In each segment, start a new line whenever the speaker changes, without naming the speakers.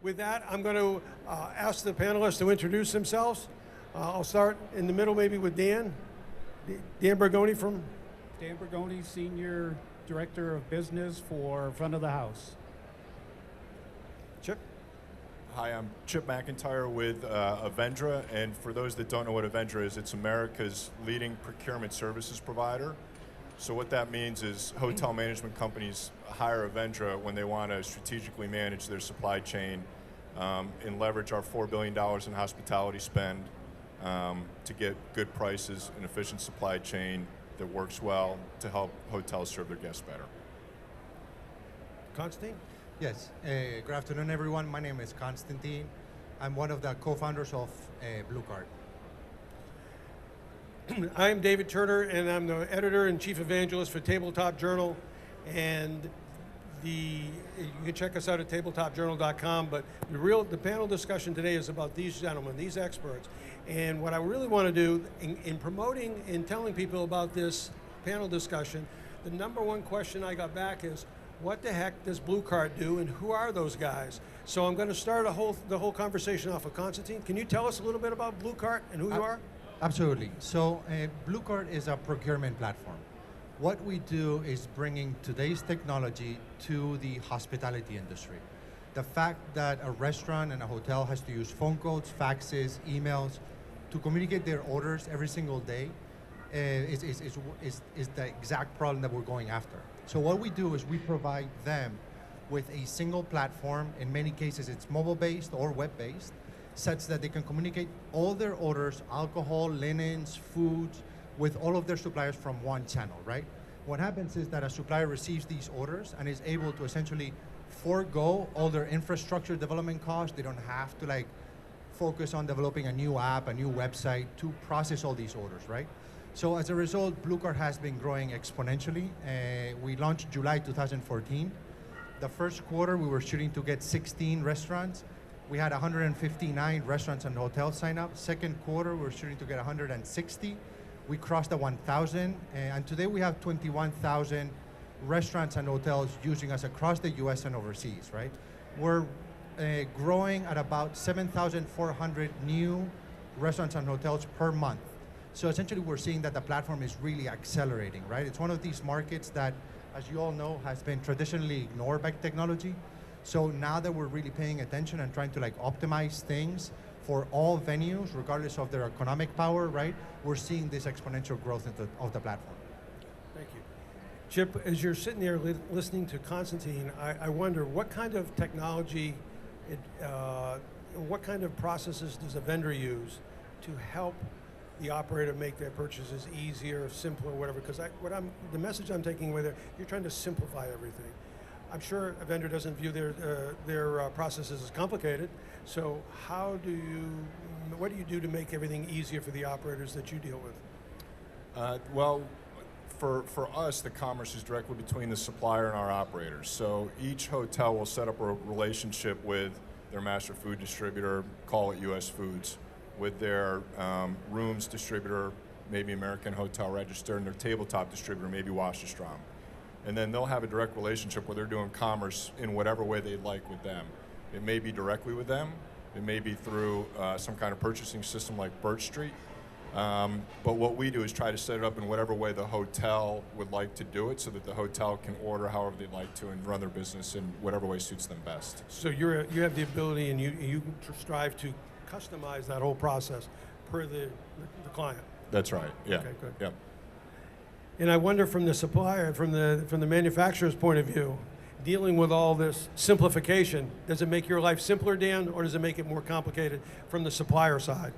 With that, I'm going to ask the panelists to introduce themselves. I'll start in the middle maybe with Dan. Dan Burgoni from?
Dan Burgoni, Senior Director of Business for Front of the House.
Chip?
Hi, I'm Chip McIntyre with Avendra, and for those that don't know what Avendra is, it's America's leading procurement services provider. So what that means is hotel management companies hire Avendra when they want to strategically manage their supply chain and leverage our $4 billion in hospitality spend to get good prices and efficient supply chain that works well to help hotels serve their guests better.
Konstantin?
Yes, good afternoon everyone. My name is Konstantin. I'm one of the co-founders of Blue Card.
I'm David Turner, and I'm the editor and chief evangelist for TabletopJournal. And you can check us out at tabletopjournal.com. But the panel discussion today is about these gentlemen, these experts. And what I really want to do in promoting and telling people about this panel discussion, the number one question I got back is, what the heck does Blue Card do, and who are those guys? So I'm going to start the whole conversation off with Konstantin. Can you tell us a little bit about Blue Card and who you are?
Absolutely. So Blue Card is a procurement platform. What we do is bringing today's technology to the hospitality industry. The fact that a restaurant and a hotel has to use phone codes, faxes, emails to communicate their orders every single day is the exact problem that we're going after. So what we do is we provide them with a single platform. In many cases, it's mobile-based or web-based, such that they can communicate all their orders, alcohol, linens, foods, with all of their suppliers from one channel, right? What happens is that a supplier receives these orders and is able to essentially forego all their infrastructure development costs. They don't have to focus on developing a new app, a new website to process all these orders, right? So as a result, Blue Card has been growing exponentially. We launched July 2014. The first quarter, we were shooting to get 16 restaurants. We had 159 restaurants and hotels sign up. Second quarter, we were shooting to get 160. We crossed the 1,000, and today we have 21,000 restaurants and hotels using us across the US and overseas, right? We're growing at about 7,400 new restaurants and hotels per month. So essentially we're seeing that the platform is really accelerating, right? It's one of these markets that, as you all know, has been traditionally ignored by technology. So now that we're really paying attention and trying to optimize things for all venues, regardless of their economic power, right? We're seeing this exponential growth of the platform.
Thank you. Chip, as you're sitting there listening to Konstantin, I wonder what kind of technology, what kind of processes does a vendor use to help the operator make their purchases easier, simpler, whatever? Because the message I'm taking away there, you're trying to simplify everything. I'm sure a vendor doesn't view their processes as complicated. So what do you do to make everything easier for the operators that you deal with?
Well, for us, the commerce is directly between the supplier and our operators. So each hotel will set up a relationship with their master food distributor, call it US Foods, with their rooms distributor, maybe American Hotel Register, and their tabletop distributor, maybe Wasserstrom. And then they'll have a direct relationship where they're doing commerce in whatever way they'd like with them. It may be directly with them. It may be through some kind of purchasing system like Birch Street. But what we do is try to set it up in whatever way the hotel would like to do it, so that the hotel can order however they'd like to and run their business in whatever way suits them best.
So you have the ability, and you strive to customize that whole process per the client.
That's right. Yeah.
Okay, good.
Yeah.
And I wonder, from the supplier, from the manufacturer's point of view, dealing with all this simplification, does it make your life simpler, Dan, or does it make it more complicated from the supplier side?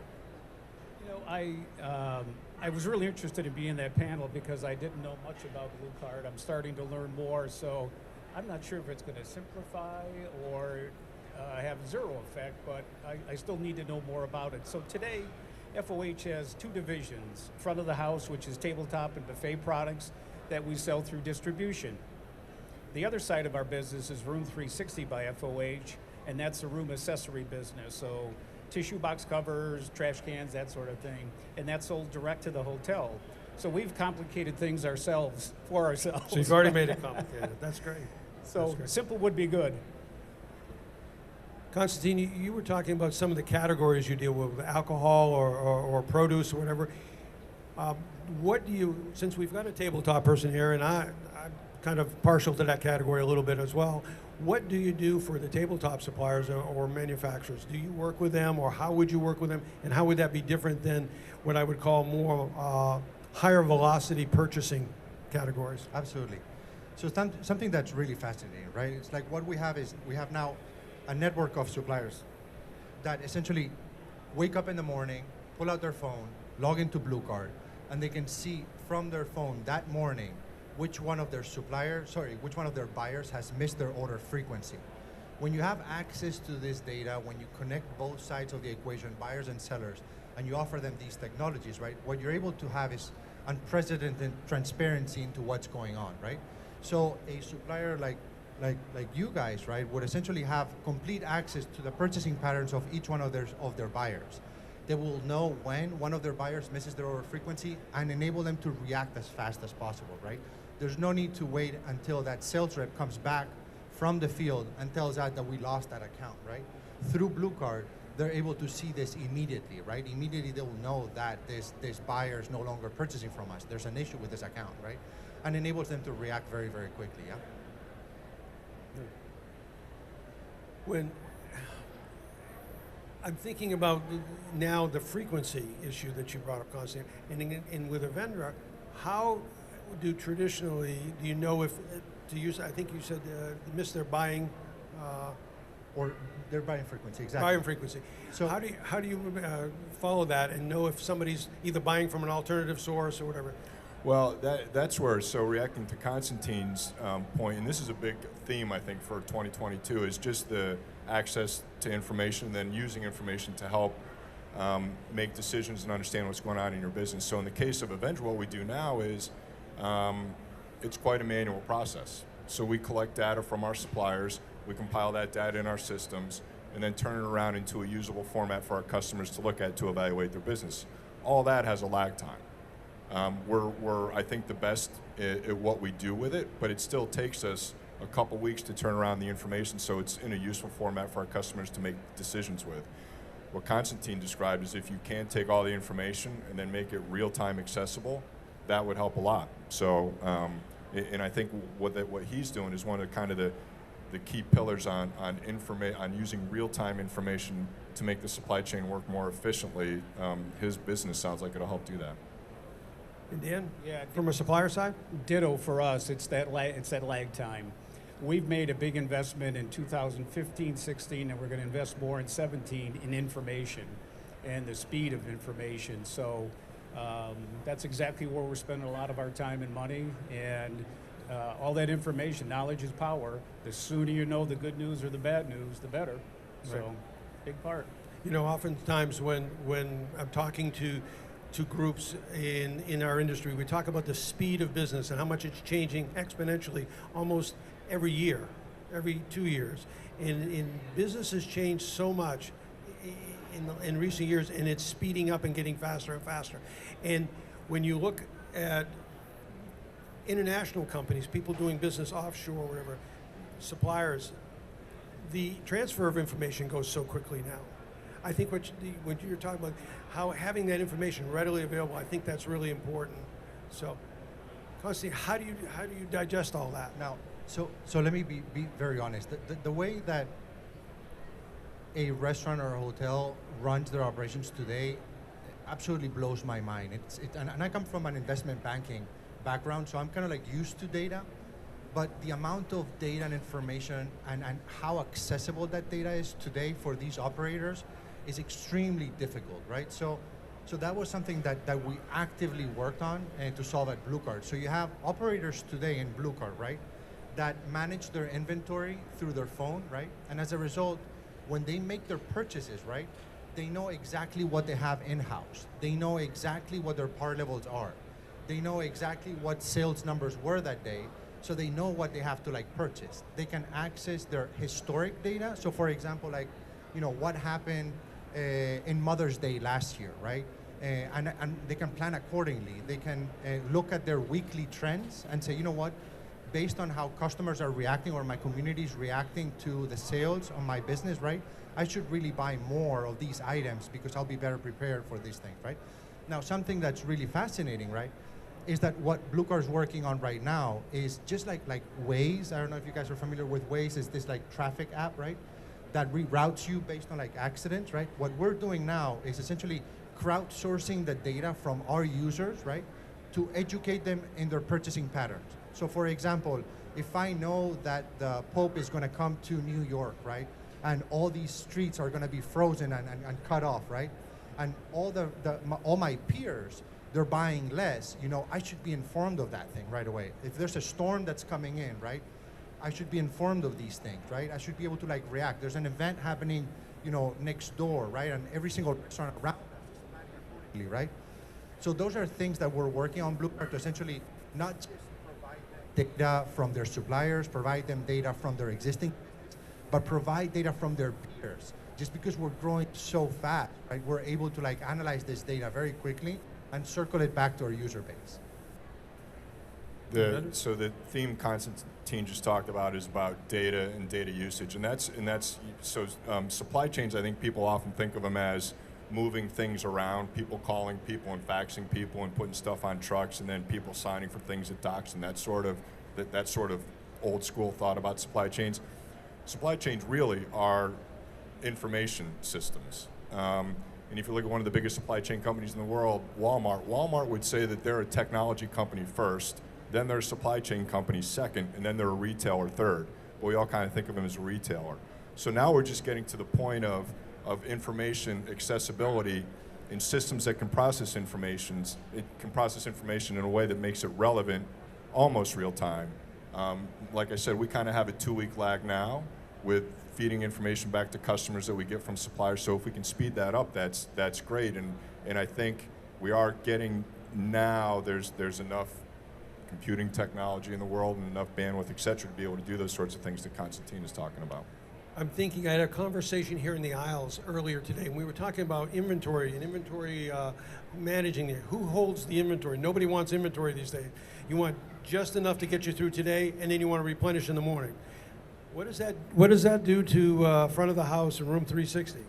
You know, I was really interested in being in that panel because I didn't know much about Blue Card. I'm starting to learn more, so I'm not sure if it's going to simplify or have zero effect, but I still need to know more about it. So today, FOH has two divisions: front of the house, which is tabletop and buffet products that we sell through distribution. The other side of our business is Room 360 by FOH, and that's the room accessory business. So tissue box covers, trash cans, that sort of thing. And that's sold direct to the hotel. So we've complicated things ourselves, for ourselves.
So you've already made it complicated. That's great.
So
That's great.
simple would be good.
Konstantin, you were talking about some of the categories you deal with, alcohol or produce or whatever. What do you, since we've got a tabletop person here, and I'm kind of partial to that category a little bit as well, what do you do for the tabletop suppliers or manufacturers? Do you work with them, or how would you work with them, and how would that be different than what I would call more higher velocity purchasing categories?
Absolutely. So something that's really fascinating, right? It's like what we have is we have now a network of suppliers that essentially wake up in the morning, pull out their phone, log into Blue Card, and they can see from their phone that morning which one of their which one of their buyers has missed their order frequency. When you have access to this data, when you connect both sides of the equation, buyers and sellers, and you offer them these technologies, right? What you're able to have is unprecedented transparency into what's going on, right? So a supplier like you guys, right, would essentially have complete access to the purchasing patterns of each one of their buyers. They will know when one of their buyers misses their order frequency and enable them to react as fast as possible, right? There's no need to wait until that sales rep comes back from the field and tells us that we lost that account, right? Through Blue Card, they're able to see this immediately, right? Immediately they will know that this buyer is no longer purchasing from us. There's an issue with this account, right? And enables them to react very, very quickly, yeah?
When I'm thinking about now the frequency issue that you brought up, Konstantin, and with Avendra, how do you know if, to use, I think you said miss their buying,
or their buying frequency, exactly.
Buying frequency.
So
how do you follow that and know if somebody's either buying from an alternative source or whatever?
Well, that's where, so reacting to Konstantin's point, and this is a big theme, I think, for 2022, is just the access to information and then using information to help make decisions and understand what's going on in your business. So in the case of Avendra, what we do now is it's quite a manual process. So we collect data from our suppliers, we compile that data in our systems, and then turn it around into a usable format for our customers to look at to evaluate their business. All that has a lag time. We're, I think, the best at what we do with it, but it still takes us a couple weeks to turn around the information so it's in a useful format for our customers to make decisions with. What Konstantin described is if you can take all the information and then make it real-time accessible, that would help a lot. So, and I think what he's doing is one of the key pillars on using real-time information to make the supply chain work more efficiently. His business sounds like it'll help do that.
And Dan,
Yeah,
from a supplier side?
ditto for us. It's that lag time. We've made a big investment in 2015-16, and we're going to invest more in 17 in information and the speed of information. So that's exactly where we're spending a lot of our time and money. And all that information, knowledge is power. The sooner you know the good news or the bad news, the better. So,
Right.
big part.
You know, oftentimes when I'm talking to groups in our industry, we talk about the speed of business and how much it's changing exponentially almost every year, every 2 years. And business has changed so much in recent years, and it's speeding up and getting faster and faster. And when you look at international companies, people doing business offshore, whatever, suppliers, the transfer of information goes so quickly now. I think when you're talking about how having that information readily available, I think that's really important. So, Konstantin, how do you digest all that?
Now, so let me be very honest. The way that a restaurant or a hotel runs their operations today absolutely blows my mind. And I come from an investment banking background, so I'm kind of like used to data, but the amount of data and information and how accessible that data is today for these operators is extremely difficult, right? So that was something that we actively worked on to solve at Blue Card. So you have operators today in Blue Card, right, that manage their inventory through their phone, right? And as a result, when they make their purchases, right, they know exactly what they have in-house. They know exactly what their par levels are. They know exactly what sales numbers were that day, so they know what they have to like purchase. They can access their historic data. So for example, like, you know, what happened in Mother's Day last year, right? And they can plan accordingly. They can look at their weekly trends and say, you know what, based on how customers are reacting or my community is reacting to the sales on my business, right? I should really buy more of these items because I'll be better prepared for these things, right? Now, something that's really fascinating, right, is that what Blue Card's working on right now is just like Waze. I don't know if you guys are familiar with Waze. It's this like traffic app, right, that reroutes you based on like accidents, right? What we're doing now is essentially crowdsourcing the data from our users, right, to educate them in their purchasing patterns. So for example, if I know that the Pope is going to come to New York, right, and all these streets are going to be frozen and cut off, right, and all my peers, they're buying less, you know, I should be informed of that thing right away. If there's a storm that's coming in, right, I should be informed of these things, right? I should be able to like react. There's an event happening, you know, next door, right? And every single restaurant around, right? So those are things that we're working on Blue Card to essentially not just provide them data from their suppliers, provide them data from their existing, but provide data from their peers. Just because we're growing so fast, right? We're able to like analyze this data very quickly and circle it back to our user base.
So the theme Konstantin just talked about is about data and data usage, and that's supply chains. I think people often think of them as moving things around, people calling people and faxing people and putting stuff on trucks, and then people signing for things at docks, and that sort of old school thought about supply chains. Supply chains really are information systems. And if you look at one of the biggest supply chain companies in the world, Walmart would say that they're a technology company first, then they're a supply chain company second, and then they're a retailer third. But we all kind of think of them as a retailer. So now we're just getting to the point of information accessibility in systems that can process information. It can process information in a way that makes it relevant almost real time. Like I said, we kind of have a 2-week lag now with feeding information back to customers that we get from suppliers. So if we can speed that up, that's great. And I think we are getting now, there's enough computing technology in the world and enough bandwidth, et cetera, to be able to do those sorts of things that Konstantin is talking about.
I'm thinking, I had a conversation here in the aisles earlier today, and we were talking about inventory and inventory managing it. Who holds the inventory? Nobody wants inventory these days. You want just enough to get you through today, and then you want to replenish in the morning. What does that do to front of the house and room 360?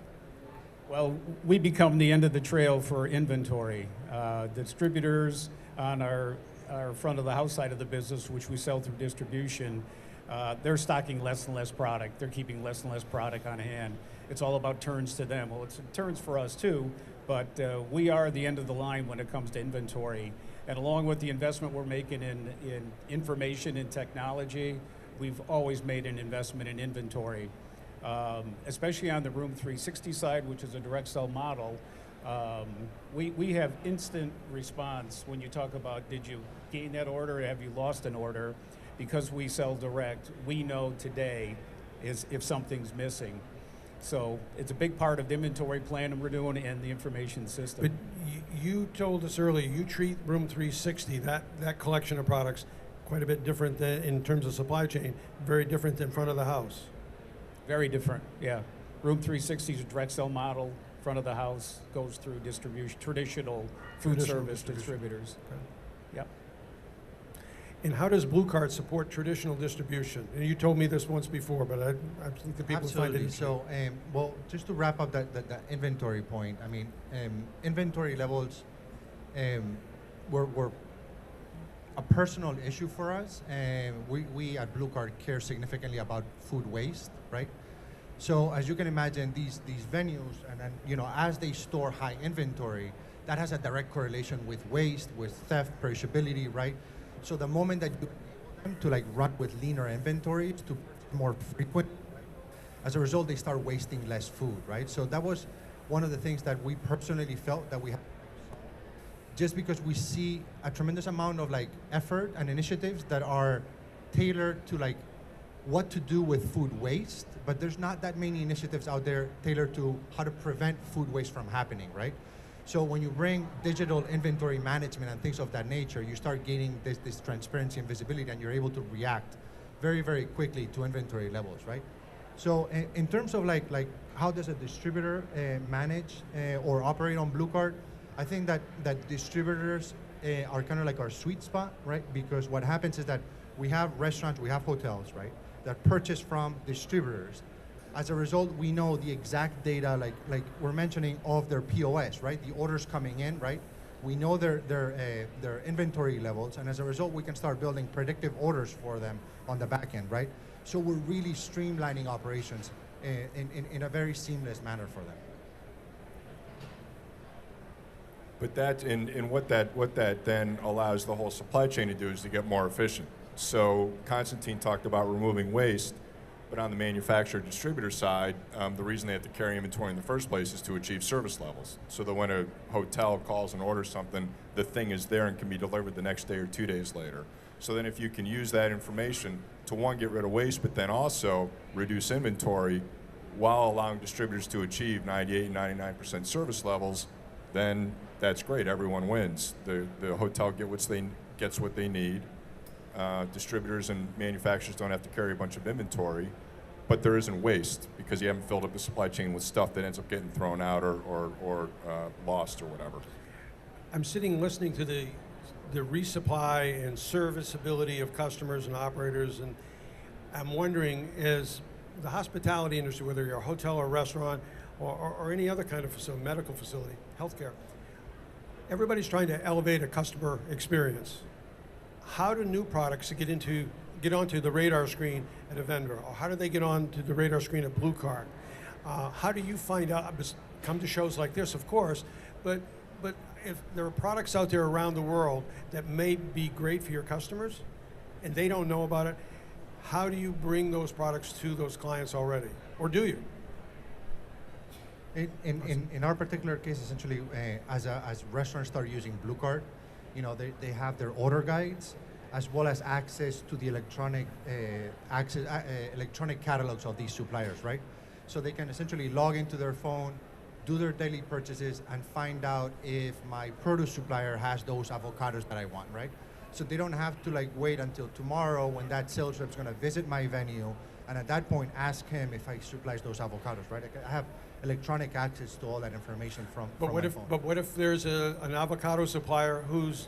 Well, we become the end of the trail for inventory. Distributors on our front of the house side of the business, which we sell through distribution, they're stocking less and less product. They're keeping less and less product on hand. It's all about turns to them. Well, it's turns for us too, but we are the end of the line when it comes to inventory. And along with the investment we're making in information and technology, we've always made an investment in inventory, especially on the Room 360 side, which is a direct sell model. We have instant response when you talk about, did you gain that order or have you lost an order? Because we sell direct, we know today is if something's missing. So it's a big part of the inventory plan we're doing and the information system.
But you told us earlier, you treat Room 360, that collection of products, quite a bit different than, in terms of supply chain, very different than front of the house.
Very different, yeah. Room 360 is a direct sell model. Front of the house goes through distribution, traditional food service distributors.
Okay.
Yep.
And how does Blue Card support traditional distribution? And you told me this once before, but I think the people find it.
So, well, just to wrap up the inventory point, I mean, inventory levels were a personal issue for us. We at Blue Card care significantly about food waste, right? So as you can imagine, these venues, and then, you know, as they store high inventory, that has a direct correlation with waste, with theft, perishability, right? So the moment that you enable them to like run with leaner inventories to more frequent, as a result, they start wasting less food, right? So that was one of the things that we personally felt that we had, just because we see a tremendous amount of like effort and initiatives that are tailored to like what to do with food waste, but there's not that many initiatives out there tailored to how to prevent food waste from happening, right? So when you bring digital inventory management and things of that nature, you start gaining this transparency and visibility, and you're able to react very, very quickly to inventory levels, right? So in terms of like how does a distributor manage or operate on Blue Card, I think that distributors are kind of like our sweet spot, right? Because what happens is that we have restaurants, we have hotels, right, that purchase from distributors. As a result, we know the exact data, like we're mentioning, of their POS, right? The orders coming in, right? We know their inventory levels, and as a result, we can start building predictive orders for them on the back end, right? So we're really streamlining operations in a very seamless manner for them.
But that, and what that then allows the whole supply chain to do is to get more efficient. So Konstantin talked about removing waste, but on the manufacturer distributor side, the reason they have to carry inventory in the first place is to achieve service levels. So that when a hotel calls and orders something, the thing is there and can be delivered the next day or 2 days later. So then if you can use that information to, one, get rid of waste, but then also reduce inventory while allowing distributors to achieve 98 and 99% service levels, then that's great. Everyone wins. The hotel gets what they need. Distributors and manufacturers don't have to carry a bunch of inventory, but there isn't waste because you haven't filled up the supply chain with stuff that ends up getting thrown out or lost or whatever.
I'm sitting listening to the resupply and serviceability of customers and operators, and I'm wondering, is the hospitality industry, whether you're a hotel or restaurant or any other kind of facility, medical facility, healthcare, everybody's trying to elevate a customer experience. How do new products get onto the radar screen at Avendra, or how do they get onto the radar screen at Blue Card? How do you find out? Come to shows like this, of course, but if there are products out there around the world that may be great for your customers, and they don't know about it, how do you bring those products to those clients already, or do you?
In our particular case, essentially, as restaurants start using Blue Card, they have their order guides as well as access to the electronic catalogs of these suppliers, right? So they can essentially log into their phone, do their daily purchases, and find out if my produce supplier has those avocados that I want, right? So they don't have to wait until tomorrow when that sales rep's going to visit my venue, and at that point ask him if I supplies those avocados, right? I have electronic access to all that information from my phone.
But what if there's an avocado supplier who's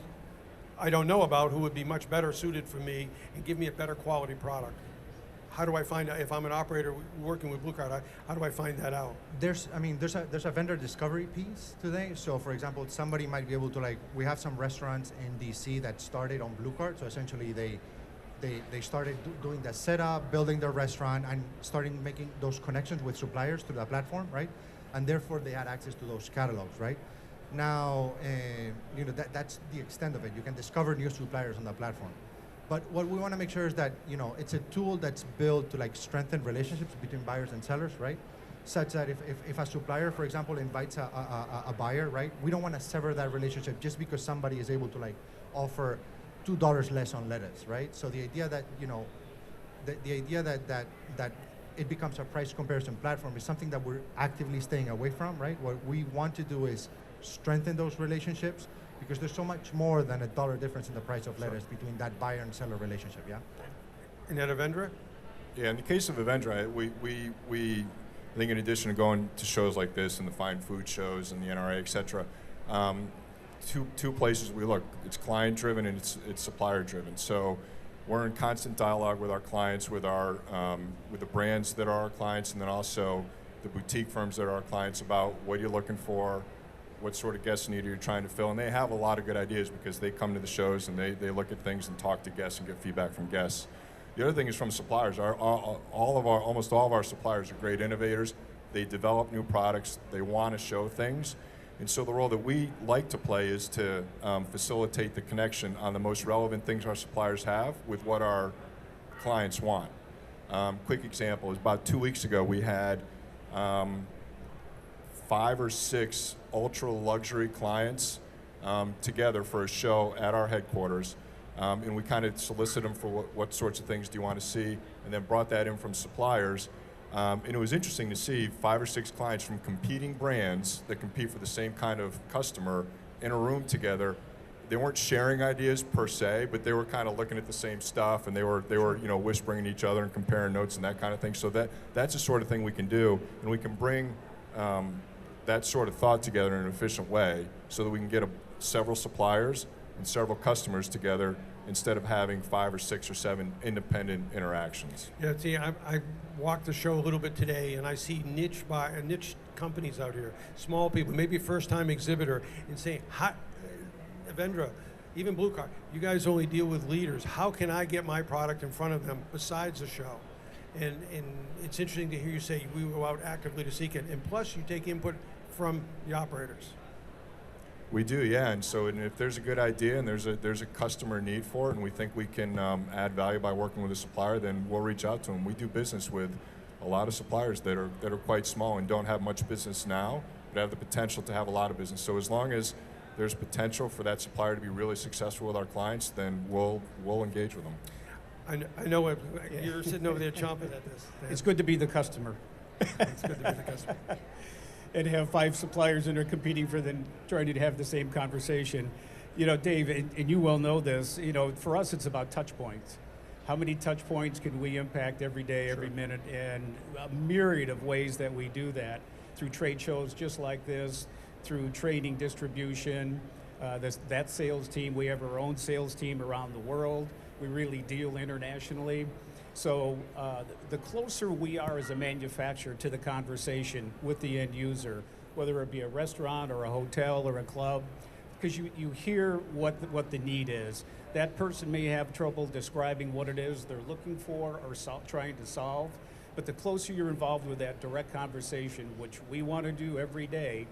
I don't know about, who would be much better suited for me and give me a better quality product? How do I find out if I'm an operator working with Blue Card? How do I find that out?
There's a vendor discovery piece today. So, for example, somebody might be able to we have some restaurants in DC that started on Blue Card. So essentially, they started doing the setup, building their restaurant, and starting making those connections with suppliers through the platform, right? And therefore, they had access to those catalogs, right? Now, that's the extent of it. You can discover new suppliers on the platform. But what we want to make sure is that, it's a tool that's built to strengthen relationships between buyers and sellers, right? Such that if a supplier, for example, invites a buyer, right? We don't want to sever that relationship just because somebody is able to offer $2 less on lettuce, right? So the idea that, the idea that it becomes a price comparison platform is something that we're actively staying away from, right? What we want to do is strengthen those relationships, because there's so much more than $1 difference in the price of lettuce between that buyer and seller relationship, yeah?
And at Avendra?
Yeah, in the case of Avendra, we I think in addition to going to shows like this and the fine food shows and the NRA, et cetera, two places we look. It's client-driven and it's supplier-driven. So we're in constant dialogue with our clients, with the brands that are our clients, and then also the boutique firms that are our clients about what you're looking for, what sort of guest need you're trying to fill. And they have a lot of good ideas because they come to the shows and they look at things and talk to guests and get feedback from guests. The other thing is from suppliers. Almost all of our suppliers are great innovators. They develop new products. They want to show things. And so the role that we like to play is to facilitate the connection on the most relevant things our suppliers have with what our clients want. Quick example is about 2 weeks ago we had 5 or 6 ultra luxury clients together for a show at our headquarters. And we kind of solicited them for what sorts of things do you want to see, and then brought that in from suppliers. And it was interesting to see 5 or 6 clients from competing brands that compete for the same kind of customer in a room together. They weren't sharing ideas per se, but they were kind of looking at the same stuff, and they were whispering at each other and comparing notes and that kind of thing. So that's the sort of thing we can do, and we can bring that sort of thought together in an efficient way so that we can get several suppliers and several customers together instead of having 5 or 6 or 7 independent interactions.
Yeah, see, I walked the show a little bit today, and I see niche companies out here, small people, maybe first-time exhibitor, and saying, Avendra, even Blue Card, you guys only deal with leaders. How can I get my product in front of them besides the show? And it's interesting to hear you say we go out actively to seek it, and plus you take input from the operators.
We do, yeah, and if there's a good idea and there's a customer need for it, and we think we can add value by working with a supplier, then we'll reach out to them. We do business with a lot of suppliers that are quite small and don't have much business now, but have the potential to have a lot of business. So as long as there's potential for that supplier to be really successful with our clients, then we'll engage with them.
I know you're sitting over there chomping at this.
It's good to be the customer.
It's good to be the customer.
And have 5 suppliers and are competing for them, trying to have the same conversation. You know, Dave, and you well know this, you know, for us it's about touch points. How many touch points can we impact every day, every minute, and a myriad of ways that we do that through trade shows just like this, through training, distribution, that sales team. We have our own sales team around the world. We really deal internationally. So the closer we are as a manufacturer to the conversation with the end user, whether it be a restaurant or a hotel or a club, because you hear what the need is. That person may have trouble describing what it is they're looking for or trying to solve, but the closer you're involved with that direct conversation, which we want to do every day,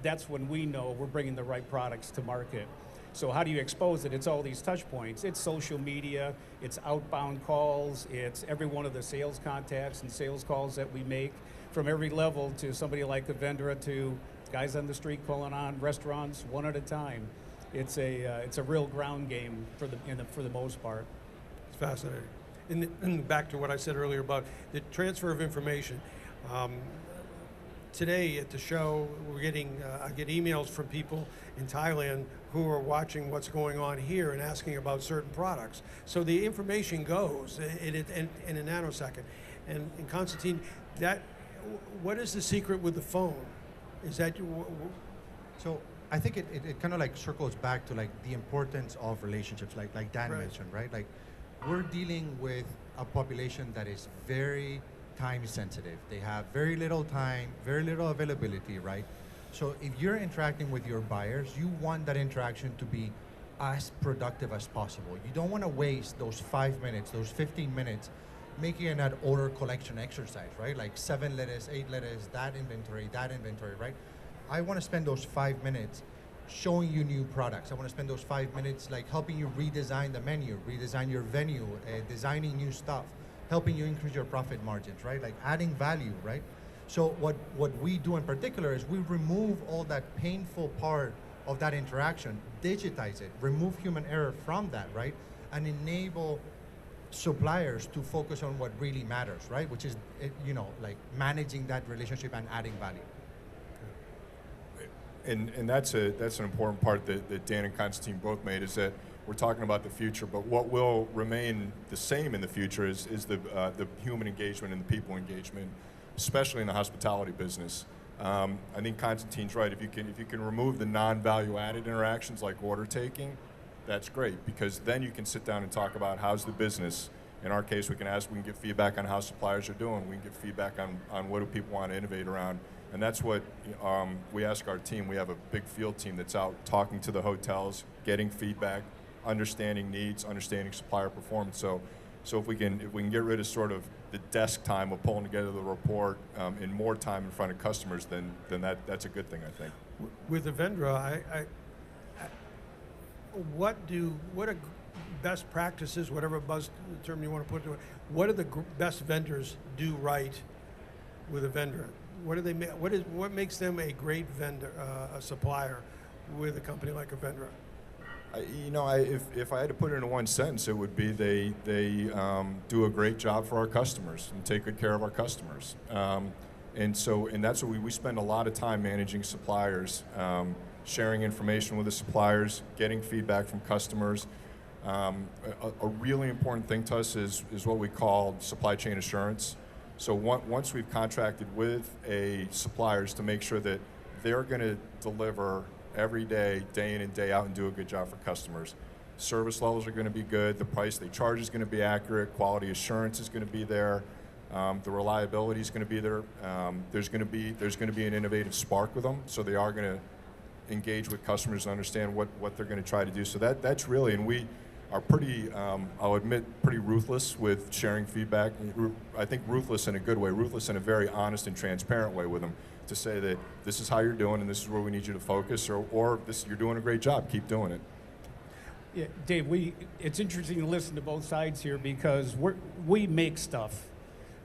that's when we know we're bringing the right products to market. So how do you expose it? It's all these touch points. It's social media, it's outbound calls, it's every one of the sales contacts and sales calls that we make from every level to somebody like Avendra to guys on the street calling on restaurants one at a time. It's a real ground game for the most part.
It's fascinating. And back to what I said earlier about the transfer of information. Today at the show, I get emails from people in Thailand who are watching what's going on here and asking about certain products. So the information goes in a nanosecond. And Konstantin, what is the secret with the phone? Is that
So I think it kind of like circles back to like the importance of relationships, like Dan mentioned, right? Like we're dealing with a population that is very time sensitive. They have very little time, very little availability, right? So if you're interacting with your buyers, you want that interaction to be as productive as possible. You don't want to waste those 5 minutes, those 15 minutes making an order collection exercise, right? Like 7 letters, 8 letters, that inventory, right? I want to spend those 5 minutes showing you new products. I want to spend those 5 minutes like helping you redesign the menu, redesign your venue, designing new stuff, helping you increase your profit margins, right? Like adding value, right? So what we do in particular is we remove all that painful part of that interaction, digitize it, remove human error from that, right? And enable suppliers to focus on what really matters, right? Which is, like managing that relationship and adding value.
And that's an important part that Dan and Konstantin both made, is that we're talking about the future, but what will remain the same in the future is the human engagement and the people engagement, especially in the hospitality business. I think Konstantin's right. If you can remove the non-value-added interactions like order taking, that's great, because then you can sit down and talk about how's the business. In our case, we can get feedback on how suppliers are doing. We can get feedback on what do people want to innovate around. And that's what we ask our team. We have a big field team that's out talking to the hotels, getting feedback, understanding needs, understanding supplier performance. So if we can get rid of sort of the desk time of pulling together the report and more time in front of customers, then that's a good thing, I think.
With Avendra, what are best practices, whatever buzz term you want to put to it, what do the best vendors do right with Avendra? What makes them a great vendor, a supplier with a company like Avendra?
If I had to put it in one sentence, it would be they do a great job for our customers and take good care of our customers. And that's what we spend a lot of time managing suppliers, sharing information with the suppliers, getting feedback from customers. A really important thing to us is what we call supply chain assurance. So once we've contracted with suppliers to make sure that they're going to deliver every day, day in and day out, and do a good job for customers, service levels are going to be good, the price they charge is going to be accurate, quality assurance is going to be there, the reliability is going to be there. There's going to be an innovative spark with them, so they are going to engage with customers and understand what they're going to try to do. So that's really, and we are pretty, I'll admit, pretty ruthless with sharing feedback. I think ruthless in a good way, ruthless in a very honest and transparent way with them, to say that this is how you're doing and this is where we need you to focus, or this, you're doing a great job, keep doing it.
Yeah, Dave, it's interesting to listen to both sides here because we make stuff.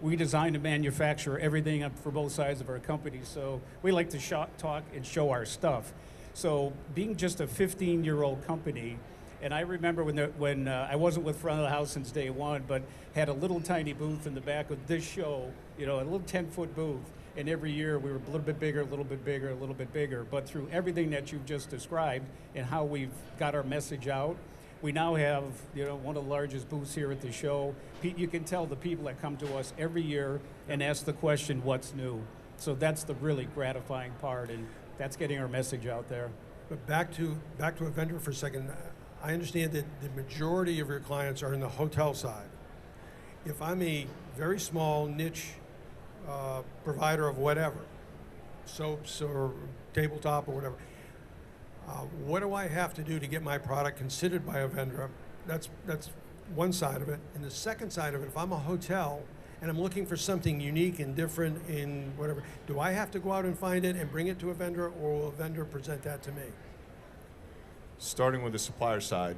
We design and manufacture everything for both sides of our company, so we like to talk and show our stuff. So being just a 15-year-old company, and I remember when I wasn't with Front of the House since day one, but had a little tiny booth in the back of this show, you know, a little 10-foot booth, and every year we were a little bit bigger, a little bit bigger, a little bit bigger. But through everything that you've just described and how we've got our message out, we now have, you know, one of the largest booths here at the show. You can tell the people that come to us every year and ask the question, what's new? So that's the really gratifying part, and that's getting our message out there.
But back to Avendra for a second. I understand that the majority of your clients are in the hotel side. If I'm a very small niche provider of whatever, soaps or tabletop or whatever, what do I have to do to get my product considered by Avendra? That's one side of it. And the second side of it, if I'm a hotel and I'm looking for something unique and different in whatever, do I have to go out and find it and bring it to Avendra, or will Avendra present that to me?
Starting with the supplier side,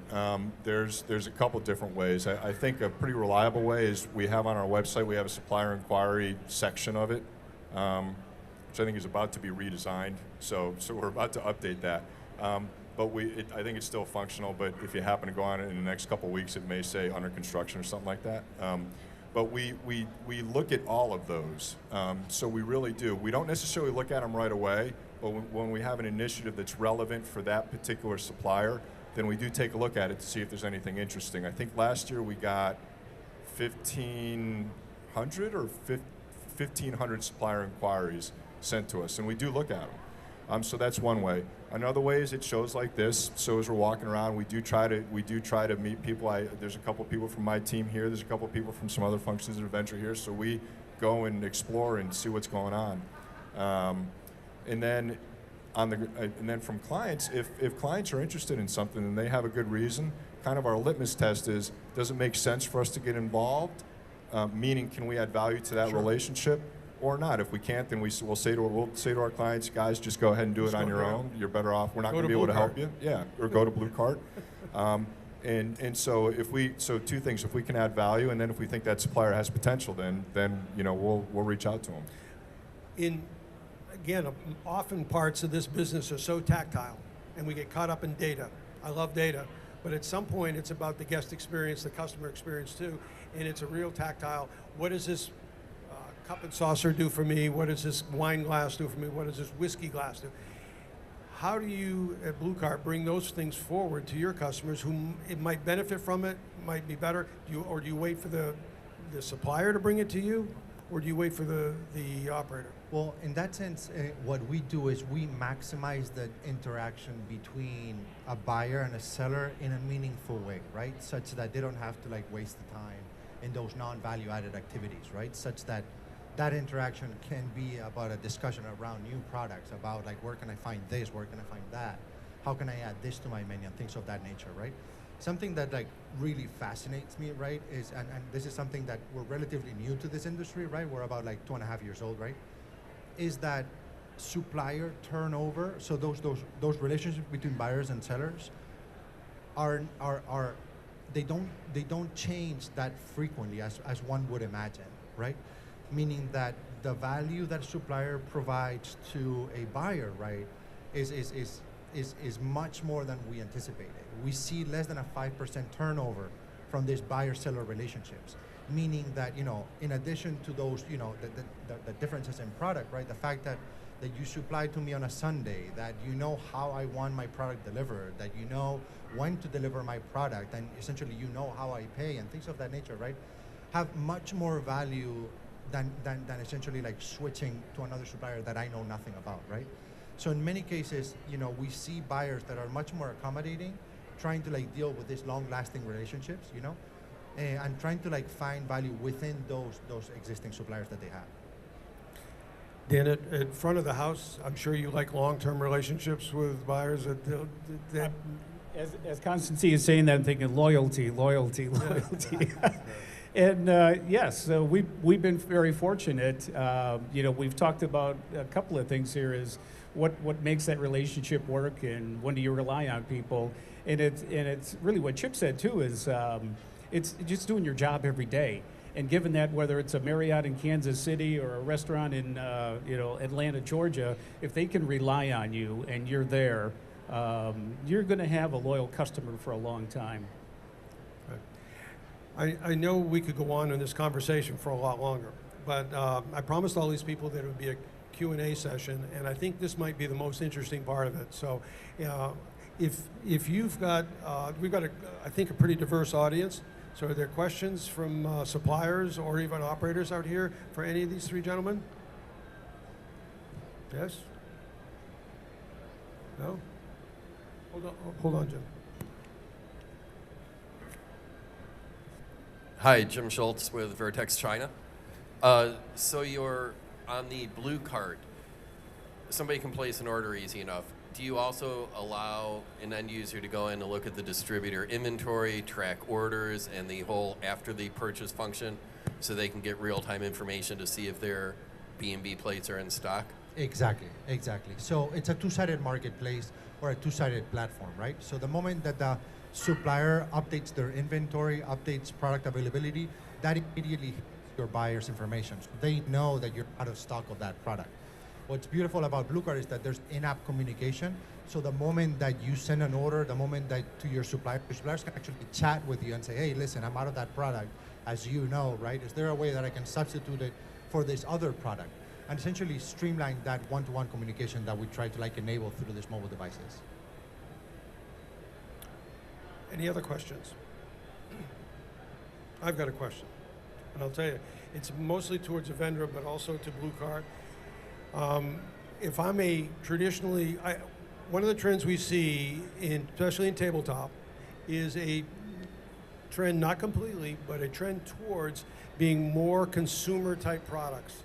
there's a couple different ways. I think a pretty reliable way is we have on our website, we have a supplier inquiry section of it, which I think is about to be redesigned. So we're about to update that. But I think it's still functional, but if you happen to go on it in the next couple weeks, it may say under construction or something like that. But we look at all of those. So we really do. We don't necessarily look at them right away, but when we have an initiative that's relevant for that particular supplier, then we do take a look at it to see if there's anything interesting. I think last year we got 1,500 or 1,500 supplier inquiries sent to us, and we do look at them. So that's one way. Another way is at shows like this. So as we're walking around, we do try to meet people. There's a couple people from my team here. There's a couple people from some other functions of Avendra here. So we go and explore and see what's going on. And then from clients, if clients are interested in something and they have a good reason, kind of our litmus test is, does it make sense for us to get involved? Meaning, can we add value to that relationship? Or not. If we can't, then we'll say to our clients, guys, just go ahead and do it on your own. You're better off. We're not going to be able to help you. Yeah, or go to Blue Cart. And so two things: if we can add value, and then if we think that supplier has potential, then we'll reach out to them.
Again, often parts of this business are so tactile, and we get caught up in data. I love data, but at some point, it's about the guest experience, the customer experience too, and it's a real tactile. What does this cup and saucer do for me? What does this wine glass do for me? What does this whiskey glass do? How do you at Blue Cart bring those things forward to your customers who it might benefit from, it might be better? Do you wait for the supplier to bring it to you, or do you wait for the operator?
Well, in that sense, what we do is we maximize the interaction between a buyer and a seller in a meaningful way, right? Such that they don't have to waste the time in those non-value added activities, right? Such that interaction can be about a discussion around new products, about where can I find this, where can I find that, how can I add this to my menu, and things of that nature, right? Something that really fascinates me, right, is, and this is something that we're relatively new to this industry, right? We're about 2.5 years old, right? Is that supplier turnover. So those relationships between buyers and sellers they don't change that frequently as one would imagine, right? Meaning that the value that a supplier provides to a buyer, right, is much more than we anticipated. We see less than a 5% turnover from these buyer-seller relationships, meaning that, in addition to those, the differences in product, right, the fact that you supply to me on a Sunday, that you know how I want my product delivered, that you know when to deliver my product, and essentially you know how I pay, and things of that nature, right, have much more value than essentially switching to another supplier that I know nothing about, right? So in many cases, we see buyers that are much more accommodating trying to like deal with these long-lasting relationships, you know, and trying to like find value within those existing suppliers that they have.
Dan, at front of the house, I'm sure you like long-term relationships with buyers.
As Konstantin is saying that, I'm thinking loyalty. And yes, so we've been very fortunate. You know, we've talked about a couple of things here: is what makes that relationship work, and when do you rely on people? And it's really what Chip said too. Is it's just doing your job every day. And given that, whether it's a Marriott in Kansas City or a restaurant in Atlanta, Georgia, if they can rely on you and you're there, you're going to have a loyal customer for a long time.
I know we could go on in this conversation for a lot longer, but I promised all these people that it would be a Q&A session, and I think this might be the most interesting part of it. So if you've got, we've got, I think, a pretty diverse audience. So are there questions from suppliers or even operators out here for any of these three gentlemen? Yes? No? Hold on, Jim.
Hi, Jim Schultz with Vertex China. So you're on the blue card. Somebody can place an order easy enough. Do you also allow an end user to go in and look at the distributor inventory, track orders, and the whole after the purchase function so they can get real-time information to see if their B&B plates are in stock?
Exactly. So it's a two-sided marketplace or a two-sided platform, right? So the moment that the supplier updates their inventory, updates product availability, that immediately hits your buyer's information. So they know that you're out of stock of that product. What's beautiful about Blue Card is that there's in-app communication. So the moment that you send an order, the moment that to your suppliers can actually chat with you and say, hey, listen, I'm out of that product, as you know, right? Is there a way that I can substitute it for this other product? And essentially streamline that one-to-one communication that we try to like enable through these mobile devices.
Any other questions? I've got a question, and I'll tell you, it's mostly towards Avendra, but also to Blue Card. If I'm a traditionally, one of the trends we see, especially in tabletop, is a trend, not completely, but a trend towards being more consumer-type products.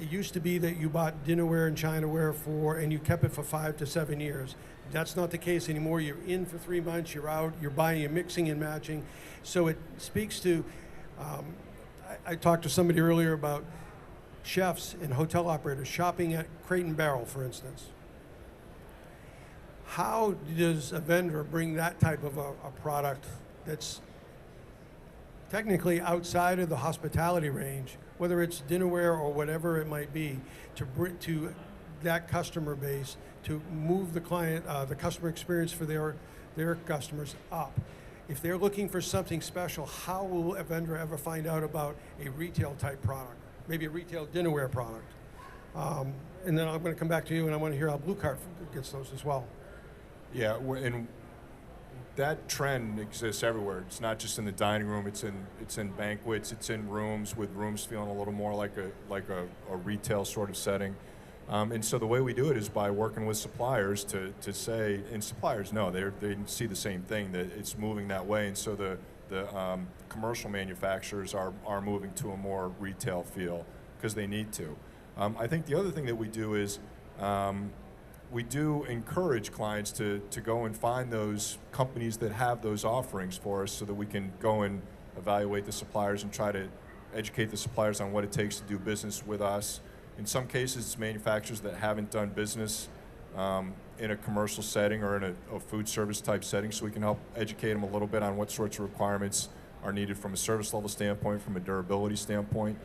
It used to be that you bought dinnerware and chinaware and you kept it for 5 to 7 years. That's not the case anymore. You're in for 3 months, you're out, you're buying, you're mixing and matching. So it speaks to, I talked to somebody earlier about chefs and hotel operators shopping at Crate and Barrel, for instance. How does Avendra bring that type of a product that's technically outside of the hospitality range, whether it's dinnerware or whatever it might be, to bring to that customer base, to move the client, the customer experience for their customers up? If they're looking for something special, how will Avendra ever find out about a retail type product? Maybe a retail dinnerware product. And then I'm going to come back to you, and I want to hear how Blue Card gets those as well.
Yeah, and that trend exists everywhere. It's not just in the dining room. It's in banquets. It's in rooms, with rooms feeling a little more like a retail sort of setting. And so the way we do it is by working with suppliers to say, and suppliers know, they see the same thing, that it's moving that way. And so the commercial manufacturers are moving to a more retail feel because they need to. I think the other thing that we do is we do encourage clients to go and find those companies that have those offerings for us so that we can go and evaluate the suppliers and try to educate the suppliers on what it takes to do business with us. In some cases, it's manufacturers that haven't done business in a commercial setting or in a food service type setting, so we can help educate them a little bit on what sorts of requirements are needed from a service level standpoint, from a durability standpoint.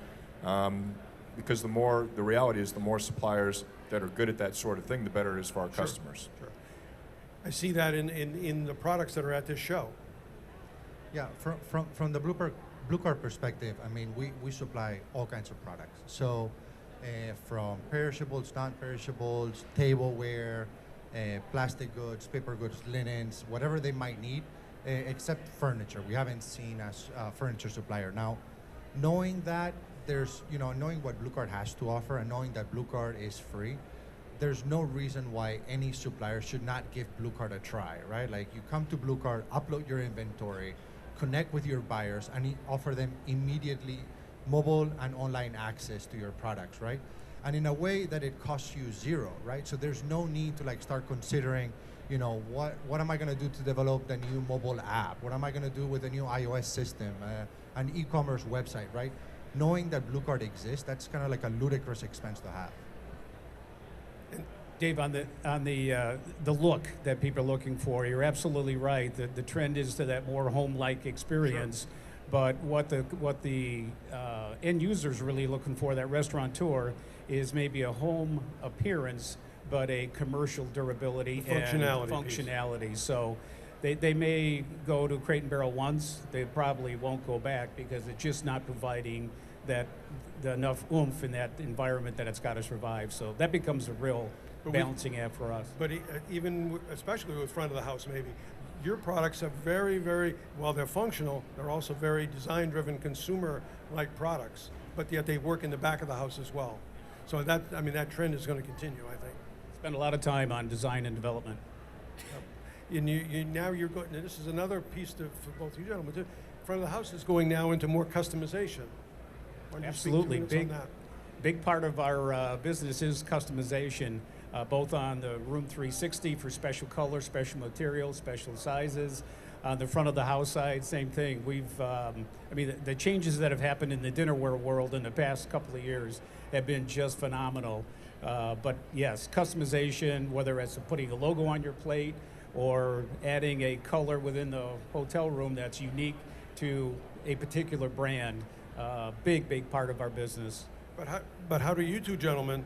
Because the reality is the more suppliers that are good at that sort of thing, the better it is for our customers.
Sure. I see that in the products that are at this show.
Yeah, from the Blue Card perspective, I mean, we supply all kinds of products. So from perishables, non-perishables, tableware, plastic goods, paper goods, linens, whatever they might need, except furniture. We haven't seen a furniture supplier. Now, knowing that knowing what Blue Card has to offer and knowing that Blue Card is free, there's no reason why any supplier should not give Blue Card a try, right? Like you come to Blue Card, upload your inventory, connect with your buyers, and offer them immediately mobile and online access to your products, right? And in a way that it costs you zero, right? So there's no need to like start considering, you know, what am I going to do to develop the new mobile app? What am I going to do with the new iOS system, an e-commerce website, right? Knowing that Blue Card exists, that's kind of like a ludicrous expense to have.
Dave, on the look that people are looking for, you're absolutely right. The trend is to that more home-like experience. Sure. But what the end user's really looking for, that restaurateur, is maybe a home appearance, but a commercial durability and functionality. So they may go to Crate and Barrel once. They probably won't go back because it's just not providing enough oomph in that environment that it's got to survive. So that becomes a real balancing act for us.
But even, especially with front of the house maybe, your products are very, very, while they're functional, they're also very design-driven, consumer-like products, but yet they work in the back of the house as well. So that trend is going to continue, I think.
Spend a lot of time on design and development.
And you're going, and this is another piece for both you gentlemen too. Front of the house is going now into more customization.
Absolutely, big part of our business is customization, both on the Room 360 for special colors, special materials, special sizes. On the front of the house side, same thing. We've, the changes that have happened in the dinnerware world in the past couple of years have been just phenomenal. But yes, customization, whether it's putting a logo on your plate or adding a color within the hotel room that's unique to a particular brand, big part of our business.
But how do you two gentlemen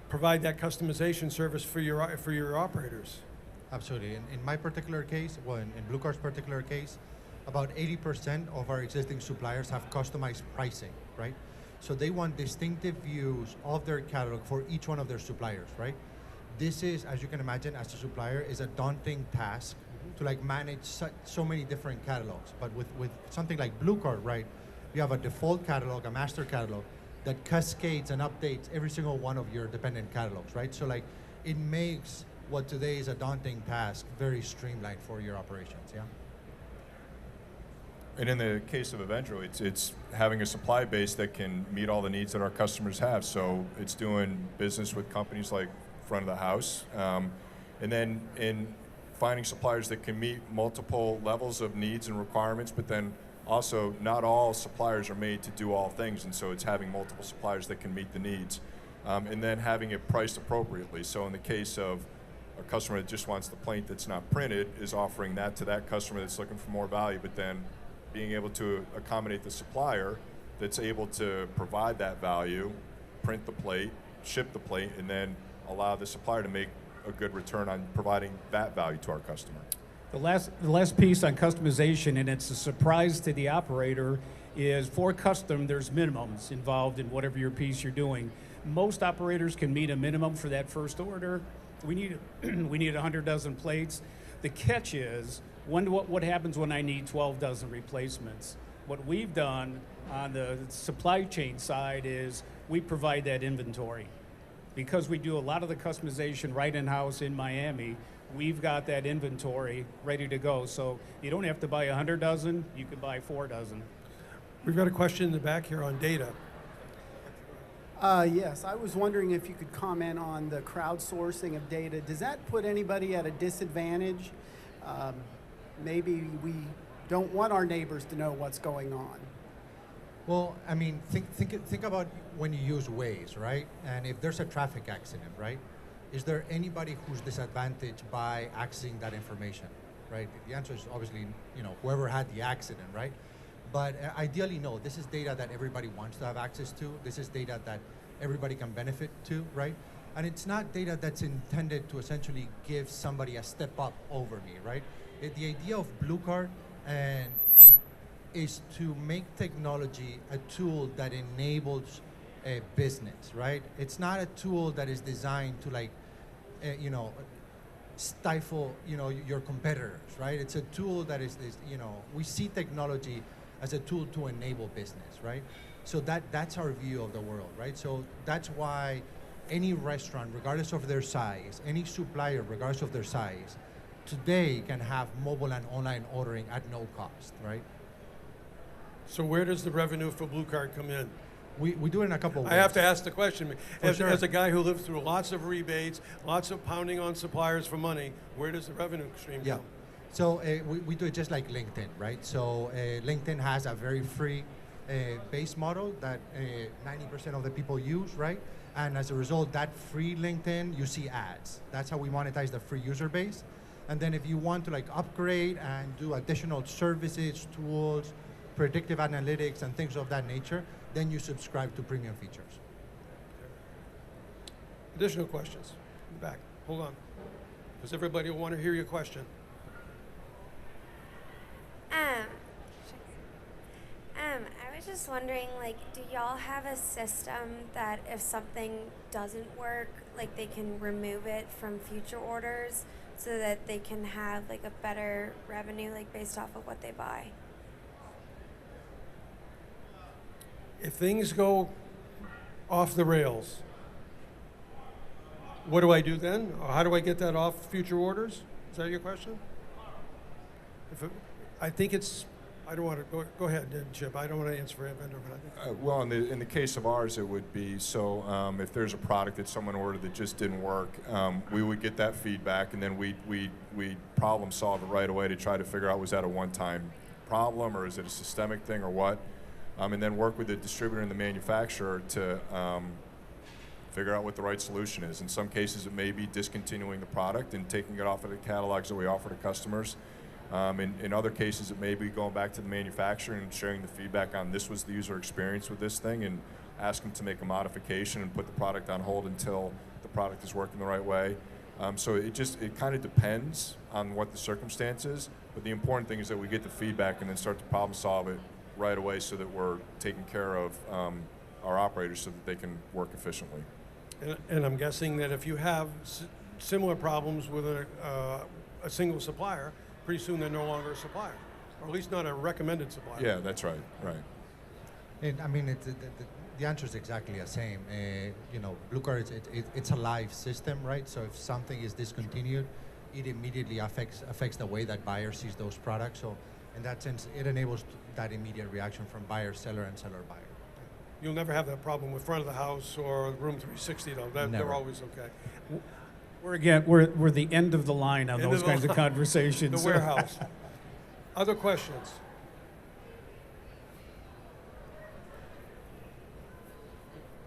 provide that customization service for your operators?
Absolutely. In my particular case, well, in Blue Card's particular case, about 80% of our existing suppliers have customized pricing, right? So they want distinctive views of their catalog for each one of their suppliers, right? This is, as you can imagine, as a supplier, is a daunting task to like manage so many different catalogs. But with something like Blue Card, right, you have a default catalog, a master catalog, that cascades and updates every single one of your dependent catalogs, right? So like, it makes what today is a daunting task very streamlined for your operations, yeah?
And in the case of Avendra, it's having a supply base that can meet all the needs that our customers have. So it's doing business with companies like Front of the House, and then in finding suppliers that can meet multiple levels of needs and requirements, but then also not all suppliers are made to do all things, and so it's having multiple suppliers that can meet the needs, and then having it priced appropriately. So in the case of a customer that just wants the plate that's not printed, is offering that to that customer that's looking for more value, but then being able to accommodate the supplier that's able to provide that value, print the plate, ship the plate, and then allow the supplier to make a good return on providing that value to our customer.
The last piece on customization, and it's a surprise to the operator, is for custom, there's minimums involved in whatever your piece you're doing. Most operators can meet a minimum for that first order. We need 100 dozen plates. The catch is, what happens when I need 12 dozen replacements? What we've done on the supply chain side is we provide that inventory. Because we do a lot of the customization right in-house in Miami, we've got that inventory ready to go. So you don't have to buy 100 dozen, you can buy 4 dozen.
We've got a question in the back here on data.
Yes, I was wondering if you could comment on the crowdsourcing of data. Does that put anybody at a disadvantage? Maybe we don't want our neighbors to know what's going on.
Well, I mean, think about when you use Waze, right? And if there's a traffic accident, right? Is there anybody who's disadvantaged by accessing that information, right? The answer is obviously, whoever had the accident, right? But ideally, no. This is data that everybody wants to have access to. This is data that everybody can benefit to, right? And it's not data that's intended to essentially give somebody a step up over me, right? The idea of Blue Card is to make technology a tool that enables a business, right? It's not a tool that is designed to stifle, your competitors, right? It's a tool that is we see technology as a tool to enable business, right? So that's our view of the world, right? So that's why any restaurant, regardless of their size, any supplier, regardless of their size, today can have mobile and online ordering at no cost, right?
So where does the revenue for Blue Card come in?
We do it in a couple of ways.
I have to ask the question. As,
sure.
as a guy who lived through lots of rebates, lots of pounding on suppliers for money, where does the revenue stream
Yeah.
come?
So we do it just like LinkedIn, right? So LinkedIn has a very free base model that 90% of the people use, right? And as a result, that free LinkedIn, you see ads. That's how we monetize the free user base. And then if you want to like upgrade and do additional services, tools, predictive analytics, and things of that nature, then you subscribe to premium features.
Additional questions? In the back. Hold on. Because everybody will want to hear your question.
I was just wondering, like, do y'all have a system that if something doesn't work, like they can remove it from future orders so that they can have like a better revenue, like based off of what they buy?
If things go off the rails, what do I do then? Or how do I get that off future orders? Is that your question? I think it's, I don't want to, go ahead, Chip. I don't want to answer for Avendra, but I think.
Well, in the case of ours, it would be, so if there's a product that someone ordered that just didn't work, we would get that feedback, and then we problem solve it right away to try to figure out, was that a one-time problem, or is it a systemic thing, or what? And then work with the distributor and the manufacturer to figure out what the right solution is. In some cases, it may be discontinuing the product and taking it off of the catalogs that we offer to customers. In other cases, it may be going back to the manufacturer and sharing the feedback on this was the user experience with this thing, and ask them to make a modification and put the product on hold until the product is working the right way. So it kind of depends on what the circumstance is, but the important thing is that we get the feedback and then start to problem solve it right away so that we're taking care of our operators so that they can work efficiently.
And I'm guessing that if you have similar problems with a single supplier, pretty soon they're no longer a supplier, or at least not a recommended supplier.
Yeah, that's right, right.
And I mean, the answer is exactly the same. You know, Blue Card, it's a live system, right? So if something is discontinued, it immediately affects the way that buyer sees those products. So in that sense, it enables that immediate reaction from buyer, seller, and seller, buyer.
You'll never have that problem with front of the house or room 360, though. They're
Never.
always okay.
We're the end of the line on
End
those
of the
kinds of
line.
conversations.
The warehouse. Other questions?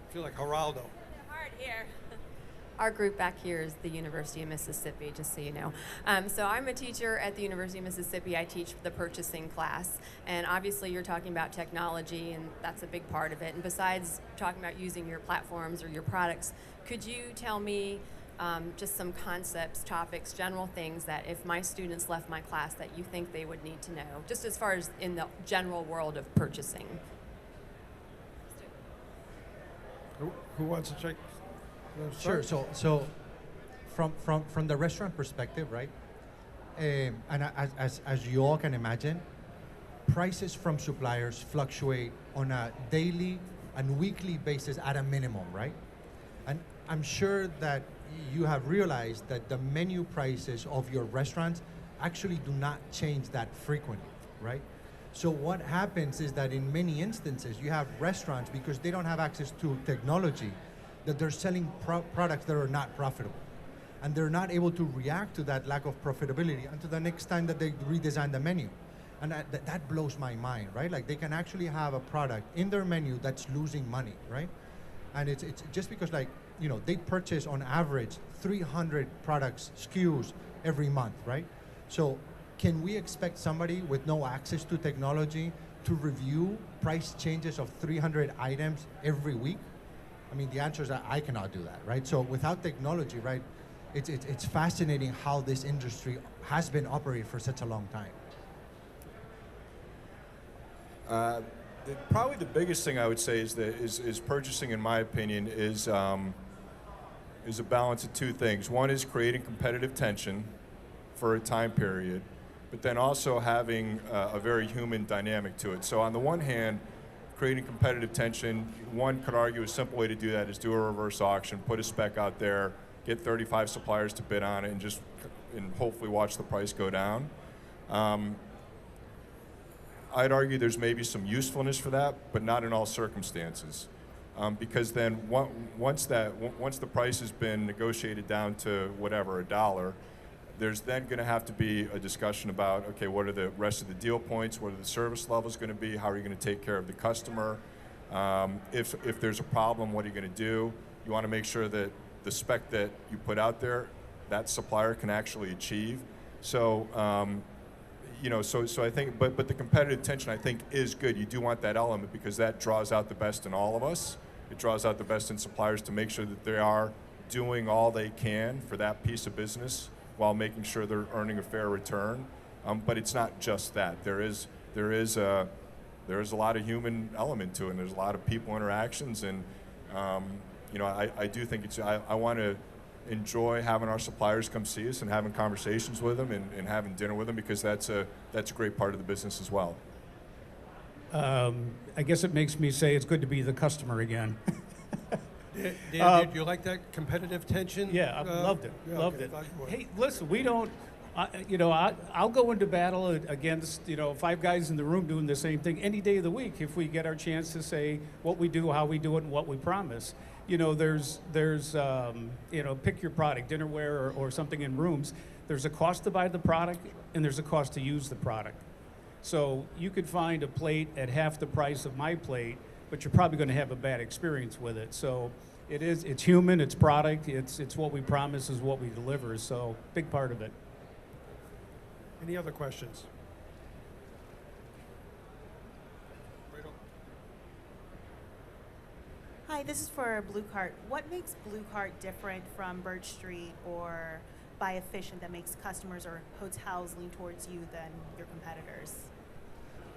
I feel like Geraldo.
Hard here. Our group back here is the University of Mississippi, just so you know. So I'm a teacher at the University of Mississippi. I teach the purchasing class. And obviously you're talking about technology, and that's a big part of it. And besides talking about using your platforms or your products, could you tell me just some concepts, topics, general things that if my students left my class that you think they would need to know, just as far as in the general world of purchasing?
Who wants to check?
Sure. So from the restaurant perspective, right? And as you all can imagine, prices from suppliers fluctuate on a daily and weekly basis at a minimum, right? And I'm sure that you have realized that the menu prices of your restaurants actually do not change that frequently, right? So what happens is that in many instances, you have restaurants, because they don't have access to technology, that they're selling products that are not profitable. And they're not able to react to that lack of profitability until the next time that they redesign the menu. And that blows my mind, right? Like, they can actually have a product in their menu that's losing money, right? And it's just because, like, you know, they purchase on average 300 products, SKUs every month, right? So can we expect somebody with no access to technology to review price changes of 300 items every week? I mean, the answer is that I cannot do that, right? So without technology, right, it's fascinating how this industry has been operating for such a long time.
Probably the biggest thing I would say is purchasing, in my opinion, is a balance of two things. One is creating competitive tension for a time period, but then also having a very human dynamic to it. So on the one hand, creating competitive tension. One could argue a simple way to do that is do a reverse auction, put a spec out there, get 35 suppliers to bid on it, and hopefully watch the price go down. I'd argue there's maybe some usefulness for that, but not in all circumstances. Because then once the price has been negotiated down to whatever, $1, there's then going to have to be a discussion about, okay, what are the rest of the deal points? What are the service levels going to be? How are you going to take care of the customer? If there's a problem, what are you going to do? You want to make sure that the spec that you put out there, that supplier can actually achieve. So, so I think, but the competitive tension I think is good. You do want that element because that draws out the best in all of us. It draws out the best in suppliers to make sure that they are doing all they can for that piece of business while making sure they're earning a fair return. But it's not just that. There is a lot of human element to it, and there's a lot of people interactions, and I do think I want to enjoy having our suppliers come see us and having conversations with them and having dinner with them, because that's a great part of the business as well.
I guess it makes me say it's good to be the customer again.
Dan, did you like that competitive tension?
Yeah, I loved it.
Yeah,
Loved
okay,
it.
thought you would.
Hey, listen, we don't. I'll go into battle against 5 guys in the room doing the same thing any day of the week if we get our chance to say what we do, how we do it, and what we promise. There's pick your product, dinnerware or something in rooms. There's a cost to buy the product and there's a cost to use the product. So you could find a plate at half the price of my plate, but you're probably going to have a bad experience with it. So it's human, it's product, it's what we promise is what we deliver. So big part of it.
Any other questions?
Hi, this is for Blue Cart. What makes Blue Cart different from Birch Street or Buy Efficient that makes customers or hotels lean towards you than your competitors?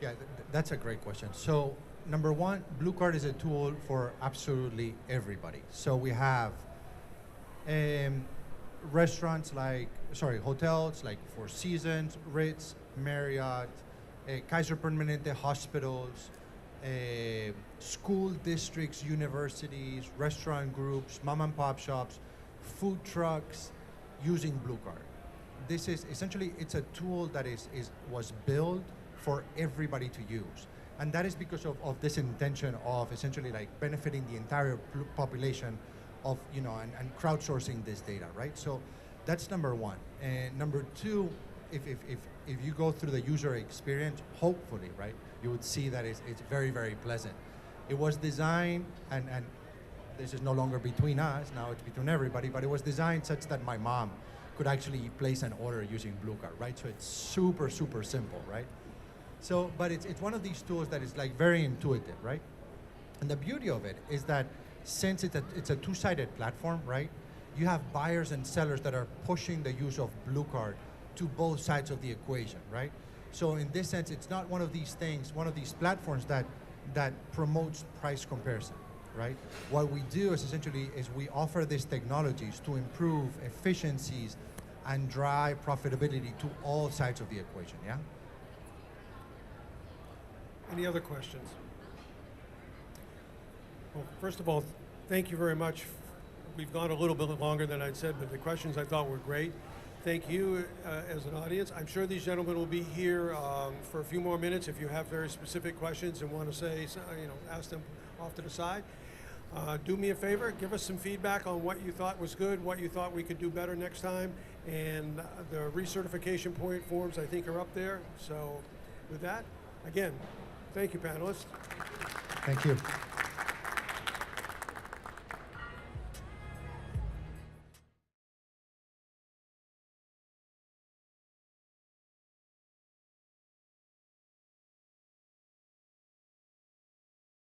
Yeah, that's a great question. So, number one, Blue Card is a tool for absolutely everybody. So we have hotels like Four Seasons, Ritz, Marriott, Kaiser Permanente hospitals, school districts, universities, restaurant groups, mom and pop shops, food trucks using Blue Card. This is essentially, it's a tool that was built for everybody to use. And that is because of this intention of essentially like benefiting the entire population of, and crowdsourcing this data, right? So that's number one. And number two, if you go through the user experience, hopefully, right, you would see that it's very, very pleasant. It was designed, and this is no longer between us, now it's between everybody, but it was designed such that my mom could actually place an order using Blue Card, right? So it's super, super simple, right? So, but it's one of these tools that is like very intuitive, right? And the beauty of it is that since it's a two-sided platform, right? You have buyers and sellers that are pushing the use of Blue Card to both sides of the equation, right? So in this sense, it's not one of these things, one of these platforms that promotes price comparison, right? What we do is essentially we offer these technologies to improve efficiencies and drive profitability to all sides of the equation, yeah?
Any other questions? Well, first of all, thank you very much. We've gone a little bit longer than I'd said, but the questions I thought were great. Thank you as an audience. I'm sure these gentlemen will be here for a few more minutes if you have very specific questions and want to say, ask them off to the side. Do me a favor, give us some feedback on what you thought was good, what you thought we could do better next time, and the recertification point forms I think are up there. So with that, again, thank you, panelists.
Thank you.